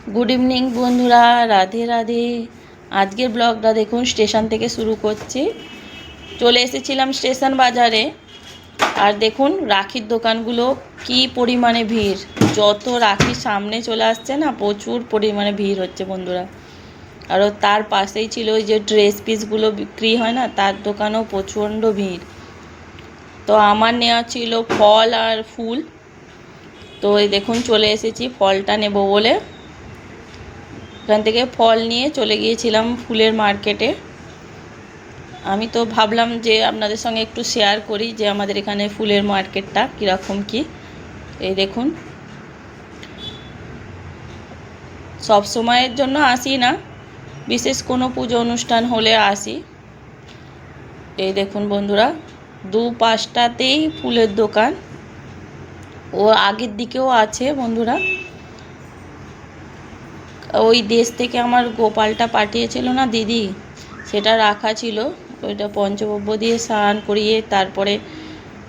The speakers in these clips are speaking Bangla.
গুড ইভিনিং বন্ধুরা, রাধে রাধে। আজকের ব্লগটা দেখুন স্টেশন থেকে শুরু করছি। চলে এসেছিলাম স্টেশন বাজারে, আর দেখুন রাখির দোকানগুলো কি পরিমাণে ভিড়। যত রাখি সামনে চলে আসছে না, প্রচুর পরিমাণে ভিড় হচ্ছে বন্ধুরা। আরও তার পাশেই ছিল ওই যে ড্রেস পিসগুলো বিক্রি হয় না, তার দোকানেও প্রচণ্ড ভিড়। তো আমার নেওয়া ছিল ফল আর ফুল। তো এই দেখুন চলে এসেছি ফলটা নেব বলে। এখান থেকে ফল নিয়ে চলে গিয়েছিলাম ফুলের মার্কেটে। আমি তো ভাবলাম যে আপনাদের সঙ্গে একটু শেয়ার করি যে আমাদের এখানে ফুলের মার্কেটটা কীরকম কি। এই দেখুন, সব সময়ের জন্য আসি না, বিশেষ কোনো পুজো অনুষ্ঠান হলে আসি। এই দেখুন বন্ধুরা, দু পাশটাতেই ফুলের দোকান। ও আগের দিকেও আছে বন্ধুরা। ওই দেশ থেকে আমার গোপালটা পাঠিয়েছিল না দিদি, সেটা রাখা ছিল। ওইটা পঞ্চগব্য দিয়ে স্নান করিয়ে তারপরে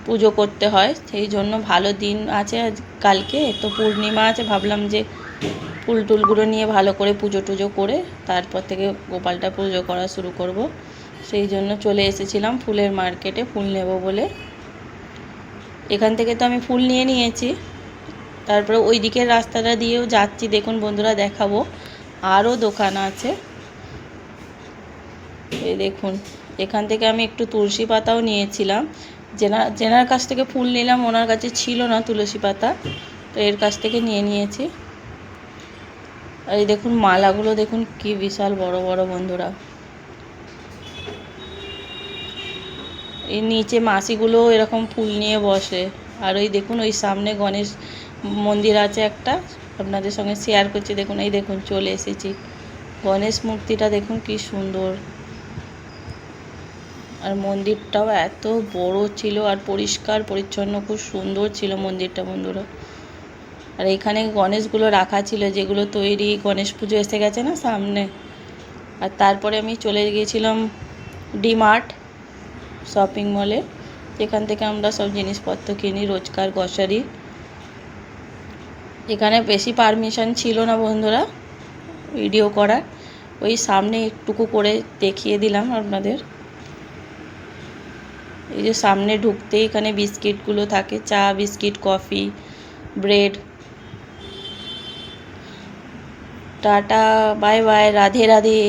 পুজো করতে হয়, সেই জন্য ভালো দিন আছে আজ। কালকে তো পূর্ণিমা আছে, ভাবলাম যে ফুল টুলগুলো নিয়ে ভালো করে পুজো টুজো করে তারপর থেকে গোপালটা পুজো করা শুরু করব। সেই জন্য চলে এসেছিলাম ফুলের মার্কেটে ফুল নেব বলে। এখান থেকে তো আমি ফুল নিয়ে নিয়েছি, তারপরে ওই দিকের রাস্তাটা দিয়েও যাচ্ছি। দেখুন বন্ধুরা, দেখাবো আরও দোকান আছে। এই দেখুন, এখান থেকে আমি একটু তুলসী পাতাও নিয়েছিলাম। যেনার কাছ থেকে ফুল নিলাম ওনার কাছে ছিল না তুলসী পাতা, তো এর কাছ থেকে নিয়ে নিয়েছি। আর এই দেখুন মালাগুলো দেখুন কি বিশাল বড় বড় বন্ধুরা। এই নিচে মাসিগুলো এরকম ফুল নিয়ে বসে। আর ওই দেখুন ওই সামনে গণেশ মন্দির আছে একটা, আপনাদের সঙ্গে শেয়ার করছি। দেখুন, এই দেখুন চলে এসেছি। গণেশ মূর্তিটা দেখুন কি সুন্দর, আর মন্দিরটাও এত বড় ছিল আর পরিষ্কার পরিচ্ছন্ন, খুব সুন্দর ছিল মন্দিরটা বন্ধুরা। আর এখানে গণেশগুলো রাখা ছিল, যেগুলো তৈরি, গণেশ পুজো এসে গেছে না সামনে। আর তারপরে আমি চলে গিয়েছিলাম ডিমার্ট শপিং মলে, যেখান থেকে আমরা সব জিনিসপত্র কিনি রোজকার গ্রসারি। এখানে বেশি পারমিশন ছিল না বন্ধুরা ভিডিও করার, ওই সামনে একটুকু করে দেখিয়ে দিলাম আপনাদের। এই যে সামনে ঢুকতেই এখানে বিস্কিটগুলো থাকে, চা biscuit coffee bread. Tata bye bye, Radhe Radhe.